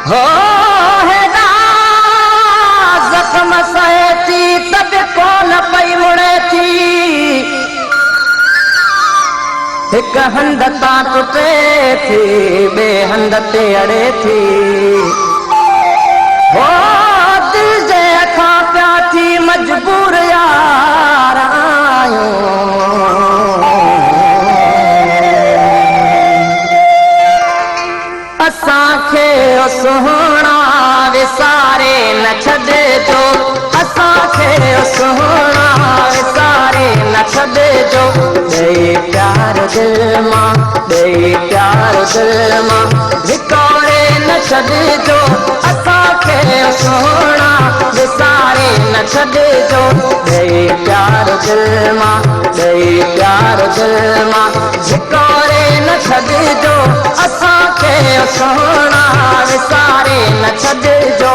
हो हेॾा ज़ख़्म सहे थी त बि कोन पई मुड़े थी हिक हंध तां टुटे थी ॿिए हंध ते अड़े थी हो दिल जे अखां पिया थी मजबूर यार असांखे सुहिणा विसारे न छॾिजो असांखे सुहिणा विसारे न छॾिजो ॾेई प्यार दिल मां ॾेई प्यार दिल मां विकोरे न छॾिजो असांखे सुहिणा विसारे न छॾिजो ॾेई प्यार दिल मां ॾेई प्यार दिल मां विकोरे न छॾिजो असांखे सुहिणा विसारे न छॾिजो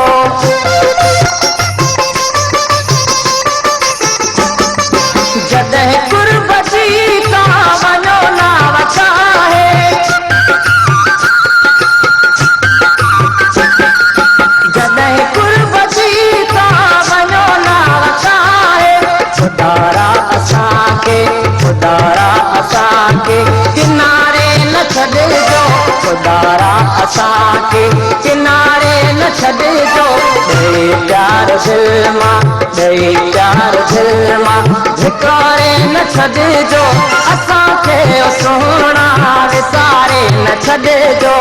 जॾहिं कुर्ब जी तव्हां वञो नाव चाहे जॾहिं कुर्ब जी तव्हां वञो नाव चाहे खुदारा असांखे किनारे न छॾिजो खुदारा असांखे किनारे न छॾिजो ॾेई प्यार दिल मां ॾेई प्यार दिल मां विकोरे न छॾिजो असांखे सुहिणा विसारे न छॾिजो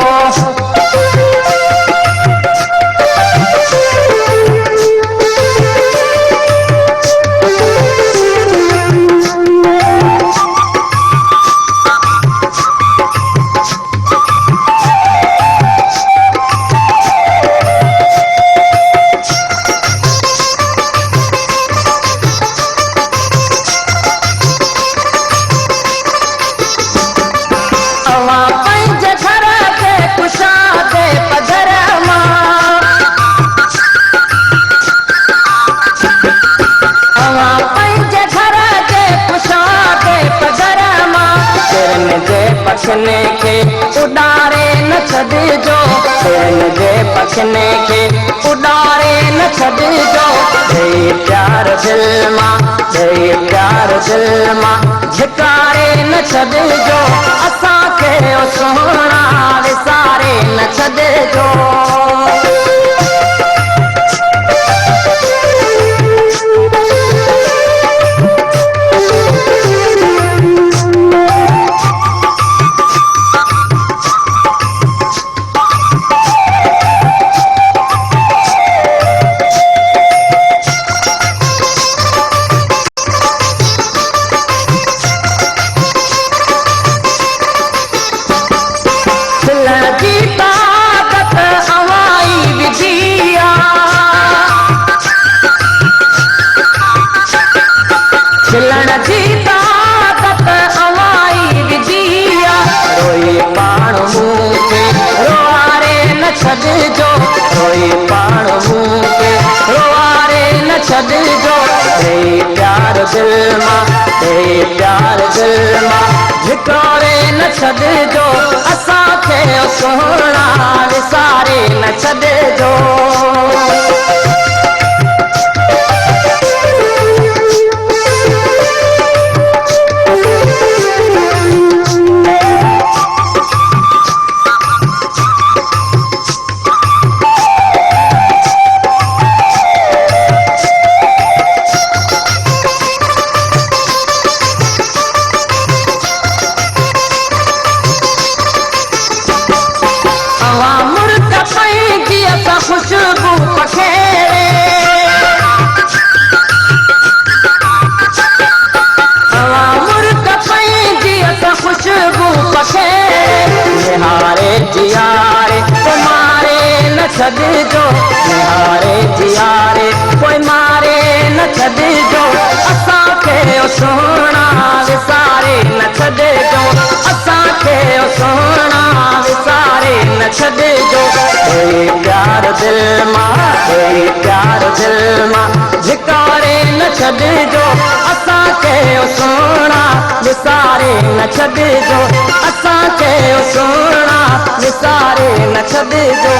पखने खे उॾारे न छॾिजो जे पखने खे उॾारे न छॾिजो ॾेई प्यार दिल मां ॾेई प्यार दिल मां झिकारे न छॾिजो असांखे सुहिणा विसारे न छॾिजो खिलण जी ताकत अवाई विधिया रोई पाण मूं खे रोआरे न छॾिजो रोई पाण मूं खे रोआरे न छॾिजो ॾेई प्यार दिल मां ॾेई प्यार दिल मां विकोरे न छॾिजो असांखे सुहिणा विसारे न छॾिजो खुशबू पखेरे हवा मुर्ग पंहिंजी असां खुशबू पखेरे निहारे जियारे पोइ मारे न छॾिजो निहारे जियारे पोइ मारे न छॾिजो असांखे सुहिणा विसारे न छॾिजो असांखे सुहिणा विसारे न छॾिजो प्यार दिल मां प्यार दिल मां झिकारे न छॾिजो असांखे सुहिणा विसारे न छॾिजो असांखे सुहिणा विसारे न छॾिजो